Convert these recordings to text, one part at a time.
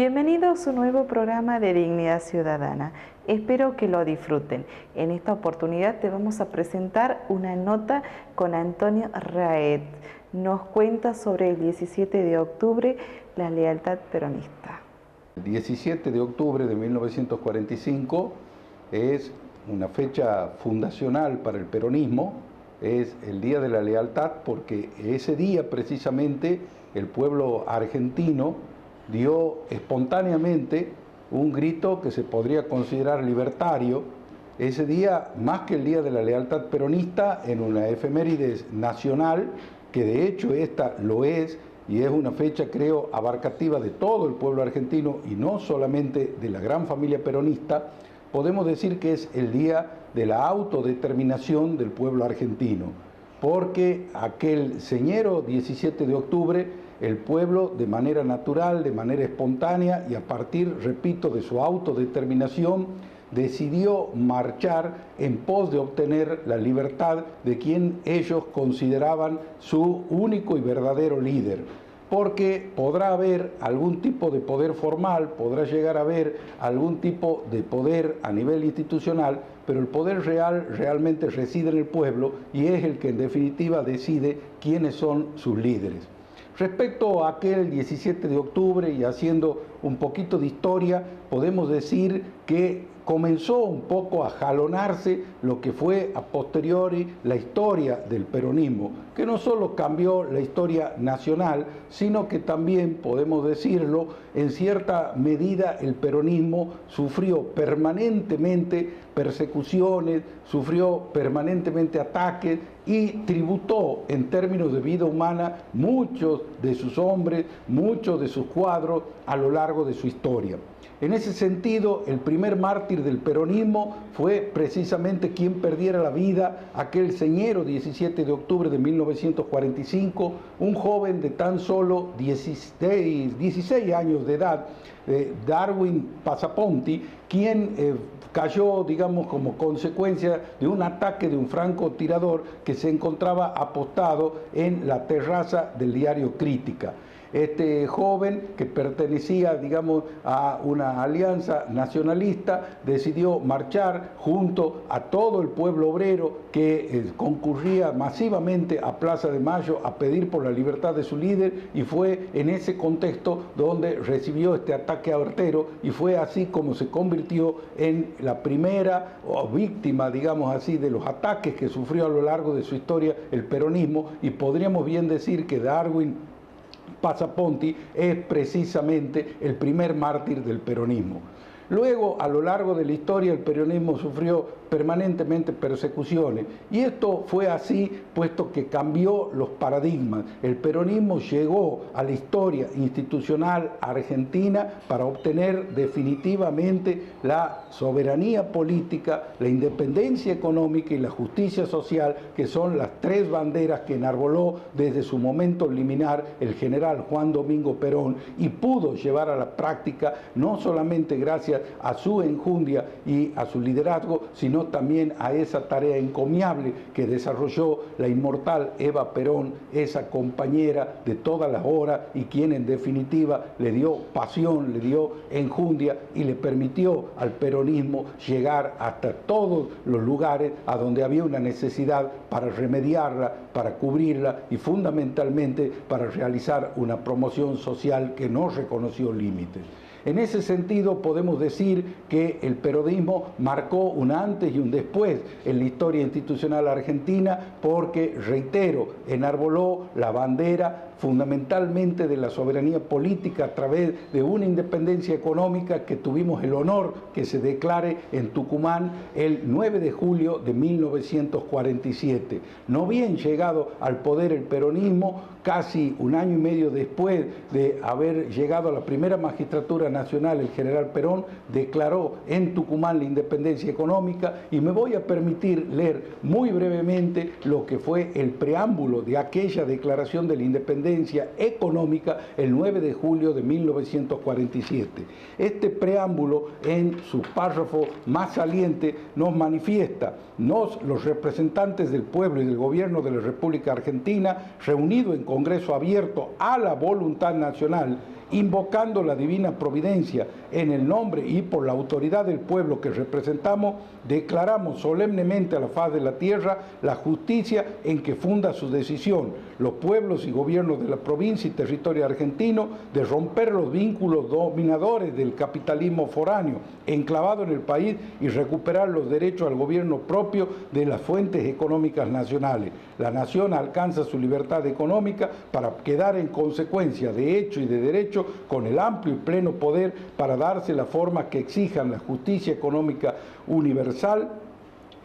Bienvenidos a un nuevo programa de Dignidad Ciudadana. Espero que lo disfruten. En esta oportunidad te vamos a presentar una nota con Antonio Raed. Nos cuenta sobre el 17 de octubre, la lealtad peronista. El 17 de octubre de 1945 es una fecha fundacional para el peronismo, es el Día de la Lealtad porque ese día precisamente el pueblo argentino dio espontáneamente un grito que se podría considerar libertario. Ese día, más que el Día de la Lealtad Peronista, en una efemérides nacional, que de hecho esta lo es, y es una fecha, creo, abarcativa de todo el pueblo argentino y no solamente de la gran familia peronista, podemos decir que es el día de la autodeterminación del pueblo argentino, porque aquel señero 17 de octubre, el pueblo de manera natural, de manera espontánea y a partir, repito, de su autodeterminación, decidió marchar en pos de obtener la libertad de quien ellos consideraban su único y verdadero líder. Porque podrá haber algún tipo de poder formal, podrá llegar a haber algún tipo de poder a nivel institucional, pero el poder real realmente reside en el pueblo y es el que en definitiva decide quiénes son sus líderes. Respecto a aquel 17 de octubre y haciendo un poquito de historia, podemos decir que comenzó un poco a jalonarse lo que fue a posteriori la historia del peronismo, que no solo cambió la historia nacional, sino que también, podemos decirlo, en cierta medida el peronismo sufrió permanentemente persecuciones, sufrió permanentemente ataques y tributó en términos de vida humana muchos de sus hombres, muchos de sus cuadros a lo largo de su historia. En ese sentido, el primer mártir del peronismo fue precisamente quien perdiera la vida, aquel señero 17 de octubre de 1945, un joven de tan solo 16 años de edad, Darwin Passaponti, quien cayó, digamos, como consecuencia de un ataque de un francotirador que se encontraba apostado en la terraza del diario Crítica. Este joven, que pertenecía, digamos, a una alianza nacionalista, decidió marchar junto a todo el pueblo obrero que concurría masivamente a Plaza de Mayo a pedir por la libertad de su líder, y fue en ese contexto donde recibió este ataque artero y fue así como se convirtió en la primera víctima, digamos así, de los ataques que sufrió a lo largo de su historia el peronismo, y podríamos bien decir que Darwin Passaponti es precisamente el primer mártir del peronismo. Luego, a lo largo de la historia, el peronismo sufrió permanentemente persecuciones y esto fue así puesto que cambió los paradigmas. El peronismo llegó a la historia institucional argentina para obtener definitivamente la soberanía política, la independencia económica y la justicia social, que son las tres banderas que enarboló desde su momento liminar el general Juan Domingo Perón y pudo llevar a la práctica no solamente gracias a su enjundia y a su liderazgo, sino también a esa tarea encomiable que desarrolló la inmortal Eva Perón, esa compañera de todas las horas y quien en definitiva le dio pasión, le dio enjundia y le permitió al peronismo llegar hasta todos los lugares a donde había una necesidad para remediarla, para cubrirla y fundamentalmente para realizar una promoción social que no reconoció límites. En ese sentido podemos decir que el peronismo marcó un antes y un después en la historia institucional argentina porque, reitero, enarboló la bandera fundamentalmente de la soberanía política a través de una independencia económica que tuvimos el honor que se declare en Tucumán el 9 de julio de 1947. No bien llegado al poder el peronismo, casi un año y medio después de haber llegado a la primera magistratura nacional, el general Perón declaró en Tucumán la independencia económica, y me voy a permitir leer muy brevemente lo que fue el preámbulo de aquella declaración de la independencia económica el 9 de julio de 1947. Este preámbulo, en su párrafo más saliente, nos manifiesta: los representantes del pueblo y del gobierno de la República Argentina, reunidos en Congreso abierto a la voluntad nacional invocando la divina providencia en el nombre y por la autoridad del pueblo que representamos, declaramos solemnemente a la faz de la tierra la justicia en que funda su decisión, los pueblos y gobiernos de la provincia y territorio argentino, de romper los vínculos dominadores del capitalismo foráneo enclavado en el país y recuperar los derechos al gobierno propio de las fuentes económicas nacionales. La nación alcanza su libertad económica para quedar en consecuencia de hecho y de derecho con el amplio y pleno poder para darse la forma que exijan la justicia económica universal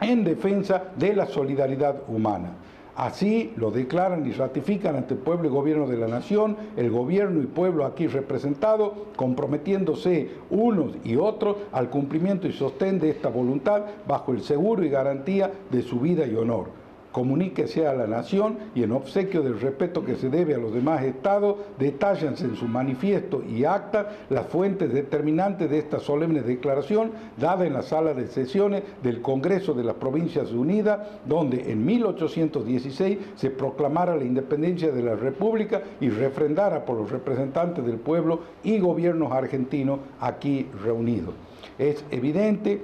en defensa de la solidaridad humana. Así lo declaran y ratifican ante el pueblo y gobierno de la nación, el gobierno y pueblo aquí representado, comprometiéndose unos y otros al cumplimiento y sostén de esta voluntad bajo el seguro y garantía de su vida y honor. Comuníquese a la nación y en obsequio del respeto que se debe a los demás estados, detállanse en su manifiesto y acta las fuentes determinantes de esta solemne declaración dada en la sala de sesiones del Congreso de las Provincias Unidas, donde en 1816 se proclamara la independencia de la República y refrendara por los representantes del pueblo y gobiernos argentinos aquí reunidos. Es evidente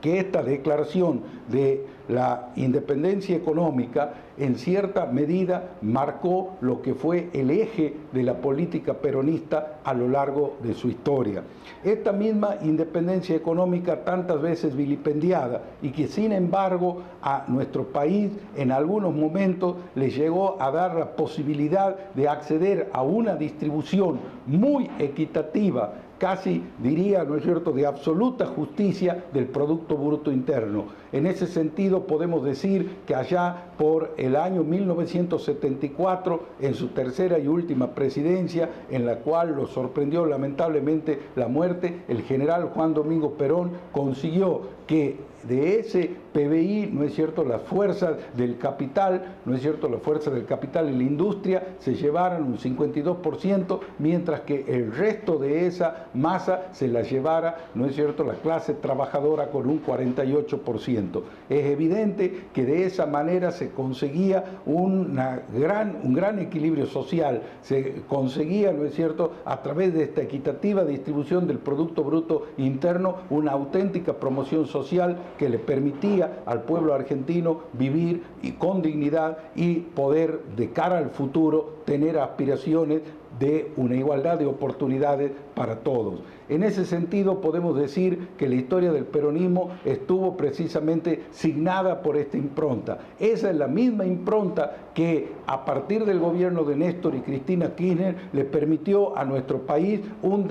que esta declaración de la independencia económica en cierta medida marcó lo que fue el eje de la política peronista a lo largo de su historia. Esta misma independencia económica tantas veces vilipendiada y que sin embargo a nuestro país en algunos momentos le llegó a dar la posibilidad de acceder a una distribución muy equitativa, casi diría, ¿no es cierto?, de absoluta justicia del Producto Bruto Interno. En ese sentido podemos decir que allá por el año 1974, en su tercera y última presidencia, en la cual lo sorprendió lamentablemente la muerte, el general Juan Domingo Perón consiguió que de ese PBI, ¿no es cierto?, las fuerzas del capital, ¿no es cierto?, las fuerzas del capital y la industria se llevaran un 52%, mientras que el resto de esa masa se la llevara, ¿no es cierto?, la clase trabajadora con un 48%. Es evidente que de esa manera se conseguía un gran equilibrio social, se conseguía, ¿no es cierto?, a través de esta equitativa distribución del Producto Bruto Interno, una auténtica promoción social que le permitía al pueblo argentino vivir con dignidad y poder de cara al futuro tener aspiraciones de una igualdad de oportunidades para todos. En ese sentido podemos decir que la historia del peronismo estuvo precisamente signada por esta impronta. Esa es la misma impronta que a partir del gobierno de Néstor y Cristina Kirchner le permitió a nuestro país un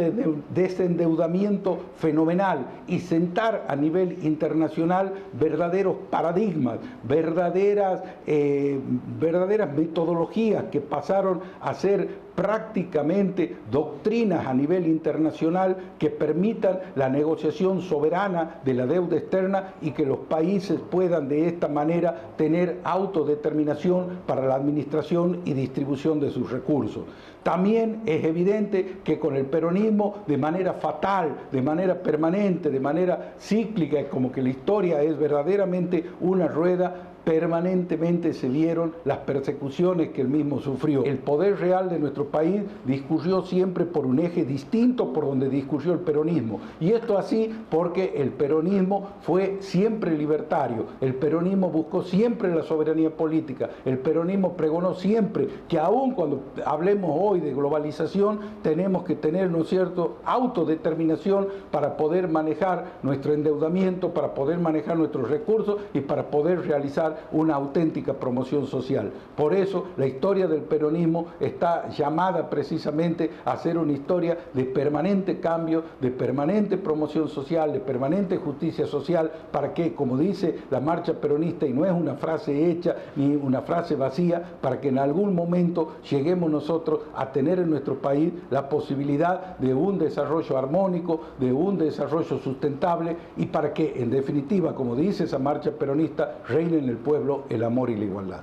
desendeudamiento fenomenal y sentar a nivel internacional verdaderos paradigmas, verdaderas metodologías que pasaron a ser prácticamente doctrinas a nivel internacional que permitan la negociación soberana de la deuda externa y que los países puedan de esta manera tener autodeterminación para la administración y distribución de sus recursos. También es evidente que con el peronismo, de manera fatal, de manera permanente, de manera cíclica, como que la historia es verdaderamente una rueda, permanentemente se vieron las persecuciones que él mismo sufrió. El poder real de nuestro país discurrió siempre por un eje distinto por donde discurrió el peronismo. Y esto así porque el peronismo fue siempre libertario, el peronismo buscó siempre la soberanía política, el peronismo pregonó siempre que aun cuando hablemos hoy de globalización, tenemos que tener, ¿no es cierto?, autodeterminación para poder manejar nuestro endeudamiento, para poder manejar nuestros recursos y para poder realizar una auténtica promoción social. Por eso la historia del peronismo está llamada precisamente a ser una historia de permanente cambio, de permanente promoción social, de permanente justicia social, para que, como dice la marcha peronista, y no es una frase hecha ni una frase vacía, para que en algún momento lleguemos nosotros a tener en nuestro país la posibilidad de un desarrollo armónico, de un desarrollo sustentable, y para que, en definitiva, como dice esa marcha peronista, reine en el pueblo el amor y la igualdad.